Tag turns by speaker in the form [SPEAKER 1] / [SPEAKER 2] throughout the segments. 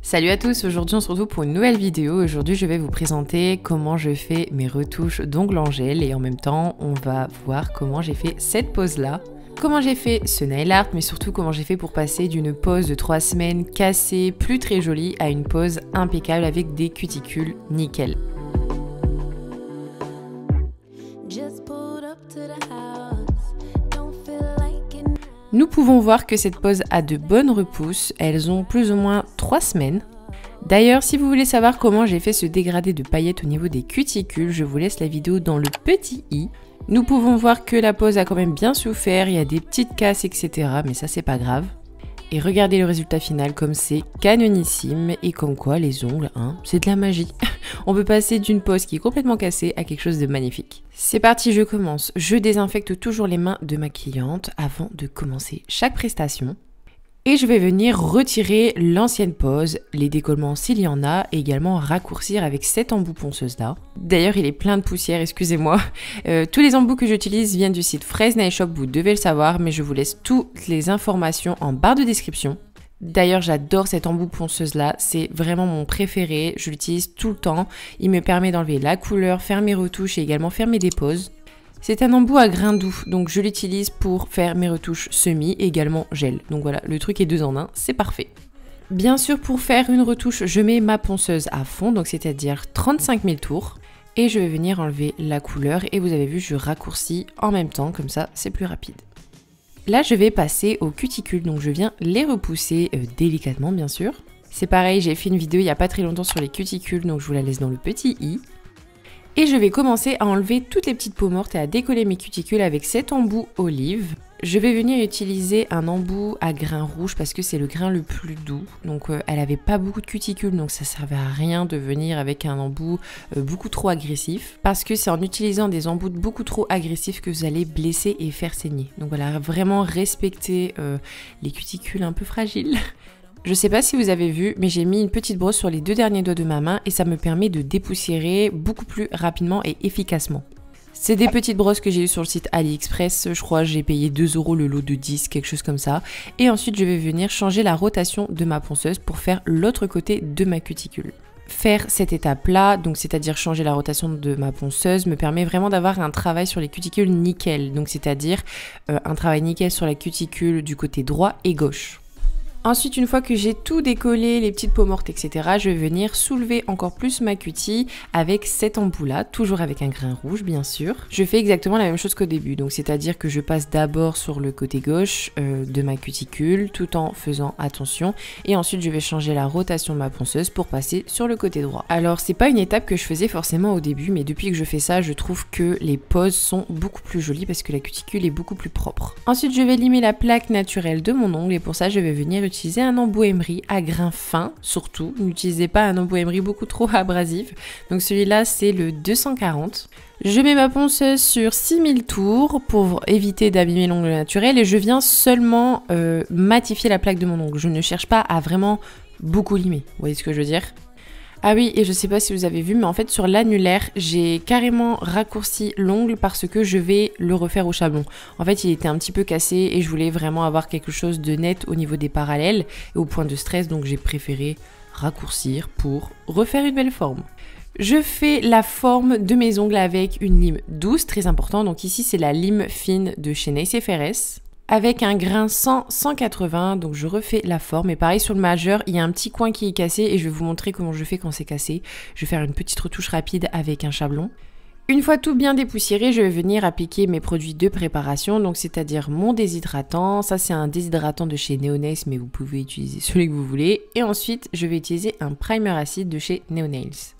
[SPEAKER 1] Salut à tous, aujourd'hui on se retrouve pour une nouvelle vidéo. Aujourd'hui je vais vous présenter comment je fais mes retouches d'ongles en gel et en même temps on va voir comment j'ai fait cette pose là. Comment j'ai fait ce nail art, mais surtout comment j'ai fait pour passer d'une pose de 3 semaines cassée, plus très jolie, à une pose impeccable avec des cuticules nickel. Nous pouvons voir que cette pose a de bonnes repousses, elles ont plus ou moins 3 semaines. D'ailleurs, si vous voulez savoir comment j'ai fait ce dégradé de paillettes au niveau des cuticules, je vous laisse la vidéo dans le petit i. Nous pouvons voir que la pose a quand même bien souffert, il y a des petites casses, etc. Mais ça, c'est pas grave. Et regardez le résultat final comme c'est canonissime et comme quoi les ongles, c'est de la magie. On peut passer d'une pose qui est complètement cassée à quelque chose de magnifique. C'est parti, je commence. Je désinfecte toujours les mains de ma cliente avant de commencer chaque prestation. Et je vais venir retirer l'ancienne pose, les décollements s'il y en a, et également raccourcir avec cet embout ponceuse là. D'ailleurs, il est plein de poussière, excusez-moi. Tous les embouts que j'utilise viennent du site Fraise Nail Shop, vous devez le savoir, mais je vous laisse toutes les informations en barre de description. D'ailleurs, j'adore cet embout ponceuse là, c'est vraiment mon préféré, je l'utilise tout le temps. Il me permet d'enlever la couleur, faire mes retouches et également faire mes déposes. C'est un embout à grains doux, donc je l'utilise pour faire mes retouches semi et également gel. Donc voilà, le truc est 2 en 1, c'est parfait. Bien sûr, pour faire une retouche, je mets ma ponceuse à fond, donc c'est-à-dire 35 000 tours. Et je vais venir enlever la couleur et vous avez vu, je raccourcis en même temps, comme ça c'est plus rapide. Là, je vais passer aux cuticules, donc je viens les repousser délicatement bien sûr. C'est pareil, j'ai fait une vidéo il n'y a pas très longtemps sur les cuticules, donc je vous la laisse dans le petit i. Et je vais commencer à enlever toutes les petites peaux mortes et à décoller mes cuticules avec cet embout olive. Je vais venir utiliser un embout à grain rouge parce que c'est le grain le plus doux. Donc elle avait pas beaucoup de cuticules, donc ça servait à rien de venir avec un embout beaucoup trop agressif. Parce que c'est en utilisant des embouts beaucoup trop agressifs que vous allez blesser et faire saigner. Donc voilà, vraiment respecter les cuticules un peu fragiles. Je sais pas si vous avez vu, mais j'ai mis une petite brosse sur les 2 derniers doigts de ma main et ça me permet de dépoussiérer beaucoup plus rapidement et efficacement. C'est des petites brosses que j'ai eues sur le site AliExpress, je crois j'ai payé 2 € le lot de 10, quelque chose comme ça. Et ensuite je vais venir changer la rotation de ma ponceuse pour faire l'autre côté de ma cuticule. Faire cette étape-là, donc c'est-à-dire changer la rotation de ma ponceuse, me permet vraiment d'avoir un travail sur les cuticules nickel. Donc c'est-à-dire un travail nickel sur la cuticule du côté droit et gauche. Ensuite, une fois que j'ai tout décollé, les petites peaux mortes, etc., je vais venir soulever encore plus ma cutie avec cet embout-là, toujours avec un grain rouge, bien sûr. Je fais exactement la même chose qu'au début, donc c'est-à-dire que je passe d'abord sur le côté gauche de ma cuticule, tout en faisant attention, et ensuite je vais changer la rotation de ma ponceuse pour passer sur le côté droit. Alors, c'est pas une étape que je faisais forcément au début, mais depuis que je fais ça, je trouve que les poses sont beaucoup plus jolies parce que la cuticule est beaucoup plus propre. Ensuite, je vais limer la plaque naturelle de mon ongle, et pour ça, je vais venir utiliser un embout emery à grains fins, surtout. N'utilisez pas un embout emery beaucoup trop abrasif. Donc celui-là, c'est le 240. Je mets ma ponceuse sur 6000 tours pour éviter d'abîmer l'ongle naturel et je viens seulement matifier la plaque de mon ongle. Je ne cherche pas à vraiment beaucoup limer. Vous voyez ce que je veux dire ? Ah oui, et je sais pas si vous avez vu, mais en fait sur l'annulaire, j'ai carrément raccourci l'ongle parce que je vais le refaire au chablon. En fait, il était un petit peu cassé et je voulais vraiment avoir quelque chose de net au niveau des parallèles et au point de stress, donc j'ai préféré raccourcir pour refaire une belle forme. Je fais la forme de mes ongles avec une lime douce, très important. Donc ici, c'est la lime fine de chez Nice FRS. Avec un grain 100-180, donc je refais la forme. Et pareil sur le majeur, il y a un petit coin qui est cassé et je vais vous montrer comment je fais quand c'est cassé. Je vais faire une petite retouche rapide avec un chablon. Une fois tout bien dépoussiéré, je vais venir appliquer mes produits de préparation, donc c'est-à-dire mon déshydratant. Ça, c'est un déshydratant de chez Neonails, mais vous pouvez utiliser celui que vous voulez. Et ensuite, je vais utiliser un primer acide de chez Neonails.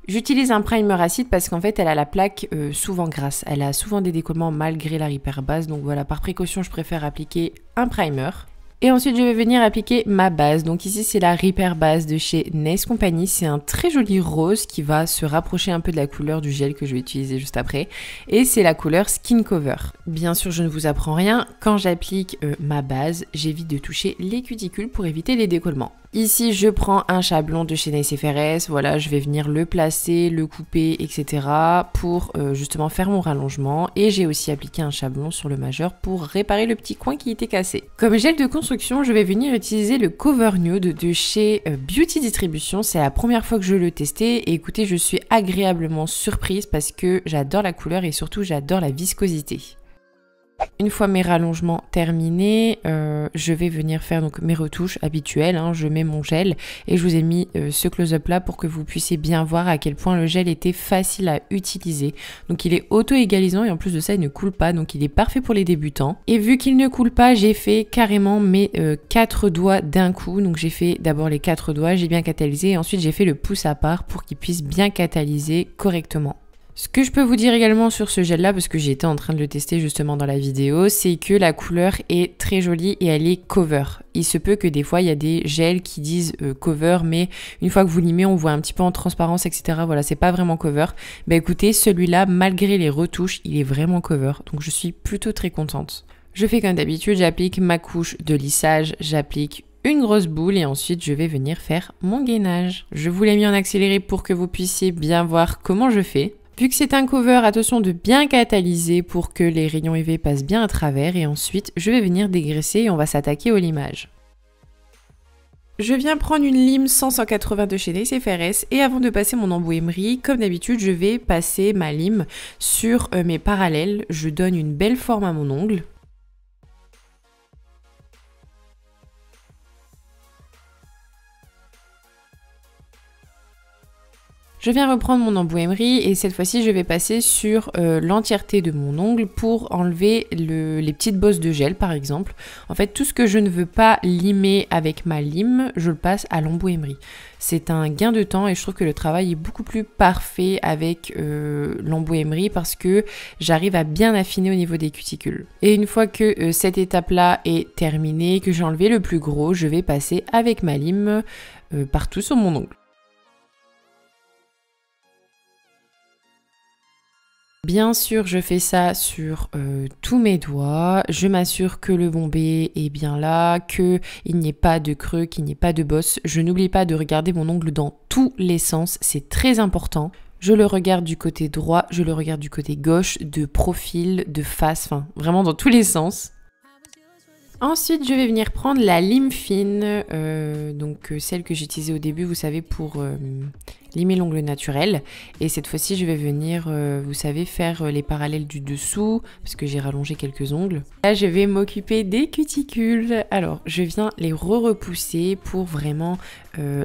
[SPEAKER 1] J'utilise un primer acide parce qu'en fait elle a la plaque souvent grasse, elle a souvent des décollements malgré la repair base, donc voilà, par précaution je préfère appliquer un primer. Et ensuite je vais venir appliquer ma base, donc ici c'est la repair base de chez Nails Company, c'est un très joli rose qui va se rapprocher un peu de la couleur du gel que je vais utiliser juste après, et c'est la couleur Skin Cover. Bien sûr je ne vous apprends rien, quand j'applique ma base, j'évite de toucher les cuticules pour éviter les décollements. Ici, je prends un chablon de chez Nice FRS, voilà, je vais venir le placer, le couper, etc. pour justement faire mon rallongement. Et j'ai aussi appliqué un chablon sur le majeur pour réparer le petit coin qui était cassé. Comme gel de construction, je vais venir utiliser le Cover Nude de chez Beauty Distribution. C'est la première fois que je le testais et écoutez, je suis agréablement surprise parce que j'adore la couleur et surtout j'adore la viscosité. Une fois mes rallongements terminés, je vais venir faire donc mes retouches habituelles, hein. Je mets mon gel et je vous ai mis ce close-up là pour que vous puissiez bien voir à quel point le gel était facile à utiliser. Donc il est auto-égalisant et en plus de ça il ne coule pas, donc il est parfait pour les débutants. Et vu qu'il ne coule pas, j'ai fait carrément mes 4 doigts d'un coup. Donc j'ai fait d'abord les 4 doigts, j'ai bien catalysé et ensuite j'ai fait le pouce à part pour qu'il puisse bien catalyser correctement. Ce que je peux vous dire également sur ce gel là, parce que j'ai été en train de le tester justement dans la vidéo, c'est que la couleur est très jolie et elle est cover. Il se peut que des fois il y a des gels qui disent cover, mais une fois que vous limez on voit un petit peu en transparence, etc. Voilà, c'est pas vraiment cover. Bah écoutez, celui-là, malgré les retouches, il est vraiment cover, donc je suis plutôt très contente. Je fais comme d'habitude, j'applique ma couche de lissage, j'applique une grosse boule et ensuite je vais venir faire mon gainage. Je vous l'ai mis en accéléré pour que vous puissiez bien voir comment je fais. Vu que c'est un cover, attention de bien catalyser pour que les rayons UV passent bien à travers et ensuite je vais venir dégraisser et on va s'attaquer au limage. Je viens prendre une lime 100-180 de chez Nice FRS et avant de passer mon embout émery, comme d'habitude je vais passer ma lime sur mes parallèles. Je donne une belle forme à mon ongle. Je viens reprendre mon embout émery et cette fois-ci je vais passer sur l'entièreté de mon ongle pour enlever les petites bosses de gel par exemple. En fait tout ce que je ne veux pas limer avec ma lime, je le passe à l'embout émery. C'est un gain de temps et je trouve que le travail est beaucoup plus parfait avec l'embout émery parce que j'arrive à bien affiner au niveau des cuticules. Et une fois que cette étape-là est terminée, que j'ai enlevé le plus gros, je vais passer avec ma lime partout sur mon ongle. Bien sûr, je fais ça sur tous mes doigts. Je m'assure que le bombé est bien là, qu'il n'y ait pas de creux, qu'il n'y ait pas de bosse. Je n'oublie pas de regarder mon ongle dans tous les sens, c'est très important. Je le regarde du côté droit, je le regarde du côté gauche, de profil, de face, enfin vraiment dans tous les sens. Ensuite, je vais venir prendre la lime fine, donc celle que j'utilisais au début, vous savez, pour limer l'ongle naturel. Et cette fois-ci, je vais venir, vous savez, faire les parallèles du dessous, parce que j'ai rallongé quelques ongles. Là, je vais m'occuper des cuticules. Alors, je viens les repousser pour vraiment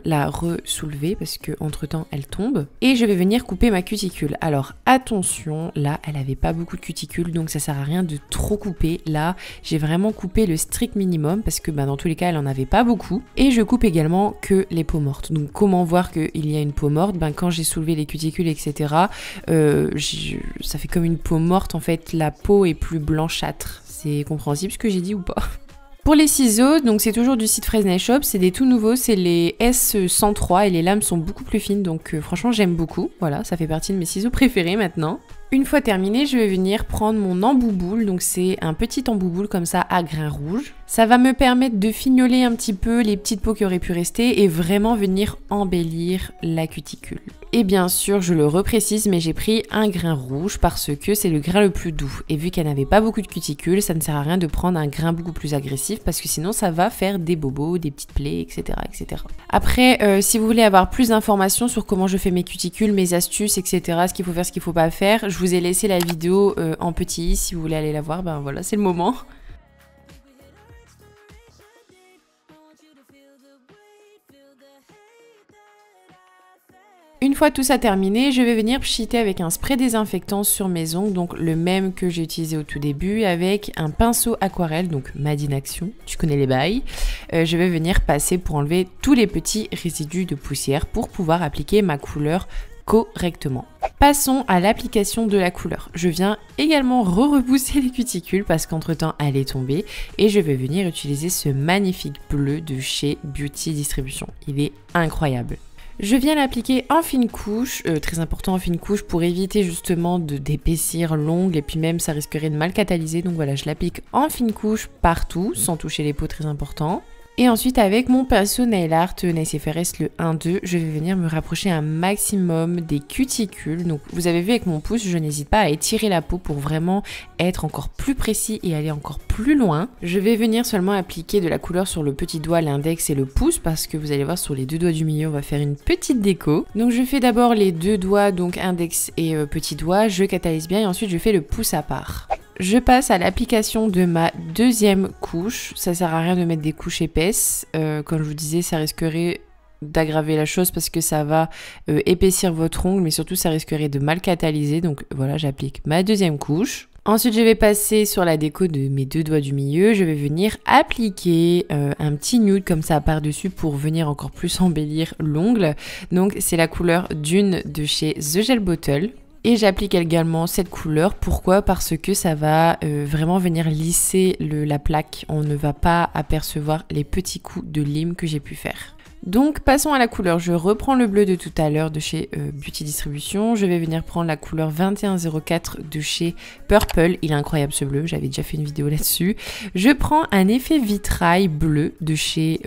[SPEAKER 1] la re-soulever, parce que entre temps elle tombe. Et je vais venir couper ma cuticule. Alors, attention, là, elle avait pas beaucoup de cuticules, donc ça sert à rien de trop couper. Là, j'ai vraiment coupé le strict minimum, parce que dans tous les cas, elle en avait pas beaucoup. Et je coupe également que les peaux mortes. Donc, comment voir qu'il y a une peau morte? Quand j'ai soulevé les cuticules, etc., ça fait comme une peau morte. En fait, la peau est plus blanchâtre. C'est compréhensible ce que j'ai dit ou pas? Pour les ciseaux, donc c'est toujours du site Fresnel Shop, c'est des tout nouveaux, c'est les S103 et les lames sont beaucoup plus fines, donc franchement j'aime beaucoup. Voilà, ça fait partie de mes ciseaux préférés maintenant. Une fois terminé, je vais venir prendre mon embout boule, donc c'est un petit embout boule comme ça à grains rouges. Ça va me permettre de fignoler un petit peu les petites peaux qui auraient pu rester et vraiment venir embellir la cuticule. Et bien sûr, je le reprécise, mais j'ai pris un grain rouge parce que c'est le grain le plus doux. Et vu qu'elle n'avait pas beaucoup de cuticules, ça ne sert à rien de prendre un grain beaucoup plus agressif parce que sinon ça va faire des bobos, des petites plaies, etc. etc. Après, si vous voulez avoir plus d'informations sur comment je fais mes cuticules, mes astuces, etc., ce qu'il faut faire, ce qu'il ne faut pas faire, je vous ai laissé la vidéo en petit. Si vous voulez aller la voir, ben voilà, c'est le moment. Une fois tout ça terminé, je vais venir pchiter avec un spray désinfectant sur mes ongles, donc le même que j'ai utilisé au tout début, avec un pinceau aquarelle, donc Made in Action, tu connais les bails. Je vais venir passer pour enlever tous les petits résidus de poussière pour pouvoir appliquer ma couleur correctement. Passons à l'application de la couleur. Je viens également repousser les cuticules parce qu'entre temps elle est tombée et je vais venir utiliser ce magnifique bleu de chez Beauty Distribution. Il est incroyable. Je viens l'appliquer en fine couche, très important en fine couche pour éviter justement d'épaissir l'ongle et puis même ça risquerait de mal catalyser. Donc voilà, je l'applique en fine couche partout sans toucher les peaux, très important. Et ensuite avec mon pinceau Nail Art Nice FRS le 1-2, je vais venir me rapprocher un maximum des cuticules. Donc vous avez vu avec mon pouce, je n'hésite pas à étirer la peau pour vraiment être encore plus précis et aller encore plus loin. Je vais venir seulement appliquer de la couleur sur le petit doigt, l'index et le pouce parce que vous allez voir sur les deux doigts du milieu, on va faire une petite déco. Donc je fais d'abord les deux doigts, donc index et petit doigt, je catalyse bien et ensuite je fais le pouce à part. Je passe à l'application de ma deuxième couche. Ça sert à rien de mettre des couches épaisses. Comme je vous disais, ça risquerait d'aggraver la chose parce que ça va épaissir votre ongle, mais surtout ça risquerait de mal catalyser. Donc voilà, j'applique ma deuxième couche. Ensuite, je vais passer sur la déco de mes deux doigts du milieu. Je vais venir appliquer un petit nude comme ça par-dessus pour venir encore plus embellir l'ongle. Donc c'est la couleur Dune de chez The Gel Bottle. Et j'applique également cette couleur. Pourquoi? Parce que ça va vraiment venir lisser la plaque. On ne va pas apercevoir les petits coups de lime que j'ai pu faire. Donc passons à la couleur. Je reprends le bleu de tout à l'heure de chez Beauty Distribution. Je vais venir prendre la couleur 2104 de chez Purple. Il est incroyable ce bleu, j'avais déjà fait une vidéo là-dessus. Je prends un effet vitrail bleu de chez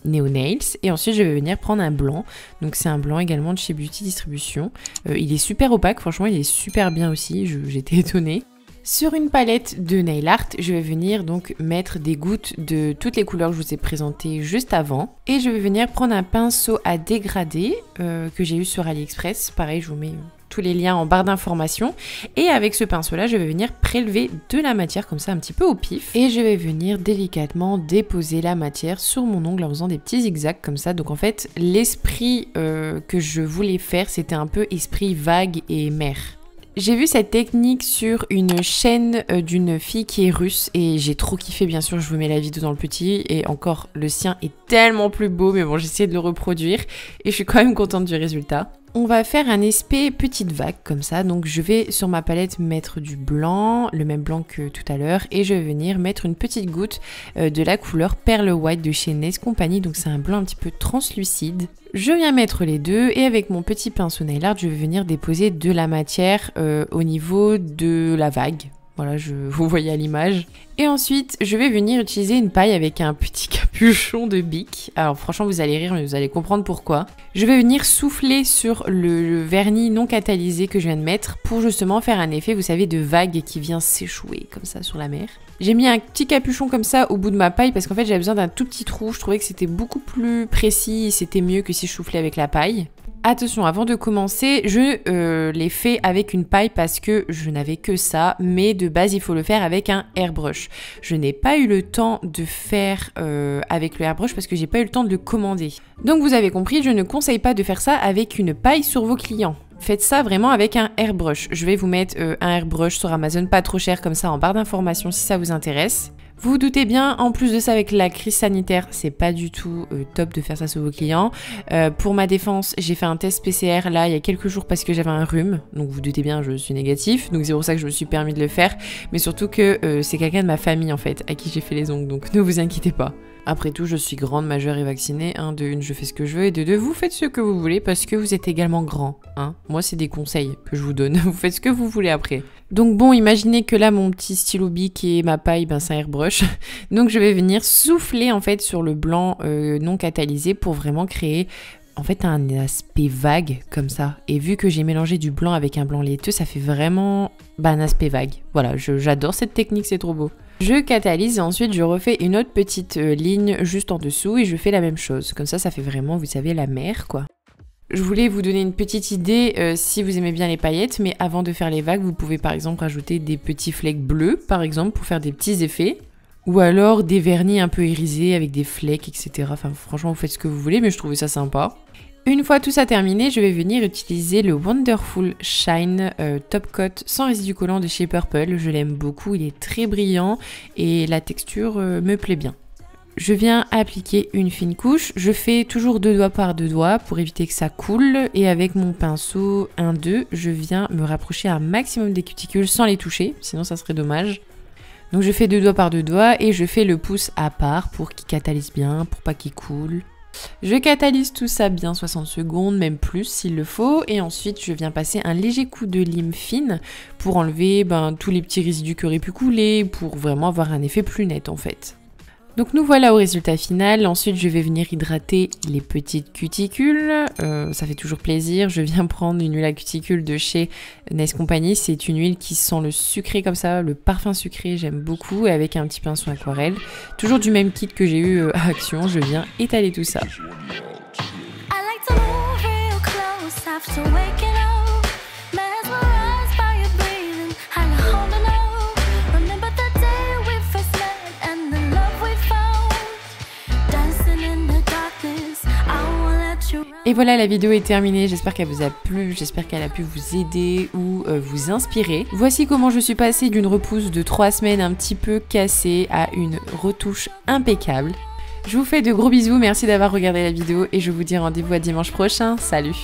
[SPEAKER 1] Neo Nails. Et ensuite je vais venir prendre un blanc. Donc c'est un blanc également de chez Beauty Distribution. Il est super opaque, franchement il est super bien aussi, j'étais étonnée. Sur une palette de nail art, je vais venir donc mettre des gouttes de toutes les couleurs que je vous ai présentées juste avant. Et je vais venir prendre un pinceau à dégrader que j'ai eu sur AliExpress. Pareil, je vous mets tous les liens en barre d'informations. Et avec ce pinceau-là, je vais venir prélever de la matière comme ça un petit peu au pif. Et je vais venir délicatement déposer la matière sur mon ongle en faisant des petits zigzags comme ça. Donc en fait, l'esprit que je voulais faire, c'était un peu esprit vague et mer. J'ai vu cette technique sur une chaîne d'une fille qui est russe et j'ai trop kiffé, bien sûr, je vous mets la vidéo dans le petit et encore le sien est tellement plus beau, mais bon, j'essaie de le reproduire et je suis quand même contente du résultat. On va faire un aspect petite vague comme ça, donc je vais sur ma palette mettre du blanc, le même blanc que tout à l'heure, et je vais venir mettre une petite goutte de la couleur Pearl White de chez Nails Company, donc c'est un blanc un petit peu translucide. Je viens mettre les deux et avec mon petit pinceau nail art, je vais venir déposer de la matière au niveau de la vague. Voilà, vous voyez à l'image. Et ensuite, je vais venir utiliser une paille avec un petit capuchon de Bic. Alors franchement, vous allez rire, mais vous allez comprendre pourquoi. Je vais venir souffler sur le vernis non catalysé que je viens de mettre pour justement faire un effet, vous savez, de vague qui vient s'échouer comme ça sur la mer. J'ai mis un petit capuchon comme ça au bout de ma paille parce qu'en fait, j'avais besoin d'un tout petit trou. Je trouvais que c'était beaucoup plus précis et c'était mieux que si je soufflais avec la paille. Attention, avant de commencer, je l'ai fait avec une paille parce que je n'avais que ça, mais de base, il faut le faire avec un airbrush. Je n'ai pas eu le temps de faire avec le airbrush parce que j'ai pas eu le temps de le commander. Donc vous avez compris, je ne conseille pas de faire ça avec une paille sur vos clients. Faites ça vraiment avec un airbrush. Je vais vous mettre un airbrush sur Amazon, pas trop cher comme ça, en barre d'informations si ça vous intéresse. Vous vous doutez bien, en plus de ça, avec la crise sanitaire, c'est pas du tout top de faire ça sur vos clients. Pour ma défense, j'ai fait un test PCR là il y a quelques jours parce que j'avais un rhume. Donc vous doutez bien, je suis négatif. Donc c'est pour ça que je me suis permis de le faire. Mais surtout que c'est quelqu'un de ma famille en fait, à qui j'ai fait les ongles. Donc ne vous inquiétez pas. Après tout, je suis grande, majeure et vaccinée. Hein. De une, je fais ce que je veux. Et de deux, vous faites ce que vous voulez parce que vous êtes également grand. Hein. Moi, c'est des conseils que je vous donne. Vous faites ce que vous voulez après. Donc bon, imaginez que là, mon petit stylo Bic et ma paille, ben, c'est un airbrush. Donc je vais venir souffler en fait sur le blanc non catalysé pour vraiment créer en fait un aspect vague comme ça. Et vu que j'ai mélangé du blanc avec un blanc laiteux, ça fait vraiment un aspect vague. Voilà, j'adore cette technique, c'est trop beau. Je catalyse et ensuite je refais une autre petite ligne juste en dessous et je fais la même chose. Comme ça fait vraiment, vous savez, la mer quoi. Je voulais vous donner une petite idée si vous aimez bien les paillettes, mais avant de faire les vagues, vous pouvez par exemple rajouter des petits flecks bleus, par exemple, pour faire des petits effets. Ou alors des vernis un peu irisés avec des flecks, etc. Enfin, franchement, vous faites ce que vous voulez, mais je trouvais ça sympa. Une fois tout ça terminé, je vais venir utiliser le Wonderful Shine Top Coat sans résidu collant de chez Purple. Je l'aime beaucoup, il est très brillant et la texture me plaît bien. Je viens appliquer une fine couche, je fais toujours 2 doigts par 2 doigts pour éviter que ça coule et avec mon pinceau 1-2, je viens me rapprocher un maximum des cuticules sans les toucher, sinon ça serait dommage. Donc je fais 2 doigts par 2 doigts et je fais le pouce à part pour qu'il catalyse bien, pour pas qu'il coule. Je catalyse tout ça bien 60 secondes, même plus s'il le faut, et ensuite je viens passer un léger coup de lime fine pour enlever tous les petits résidus qui auraient pu couler, pour vraiment avoir un effet plus net en fait. Donc nous voilà au résultat final. Ensuite je vais venir hydrater les petites cuticules, ça fait toujours plaisir. Je viens prendre une huile à cuticule de chez Nice Company. C'est une huile qui sent le sucré comme ça, le parfum sucré, j'aime beaucoup, avec un petit pinceau aquarelle. Toujours du même kit que j'ai eu à Action, je viens étaler tout ça. Et voilà, la vidéo est terminée, j'espère qu'elle vous a plu, j'espère qu'elle a pu vous aider ou vous inspirer. Voici comment je suis passée d'une repousse de 3 semaines un petit peu cassée à une retouche impeccable. Je vous fais de gros bisous, merci d'avoir regardé la vidéo et je vous dis rendez-vous à dimanche prochain, salut!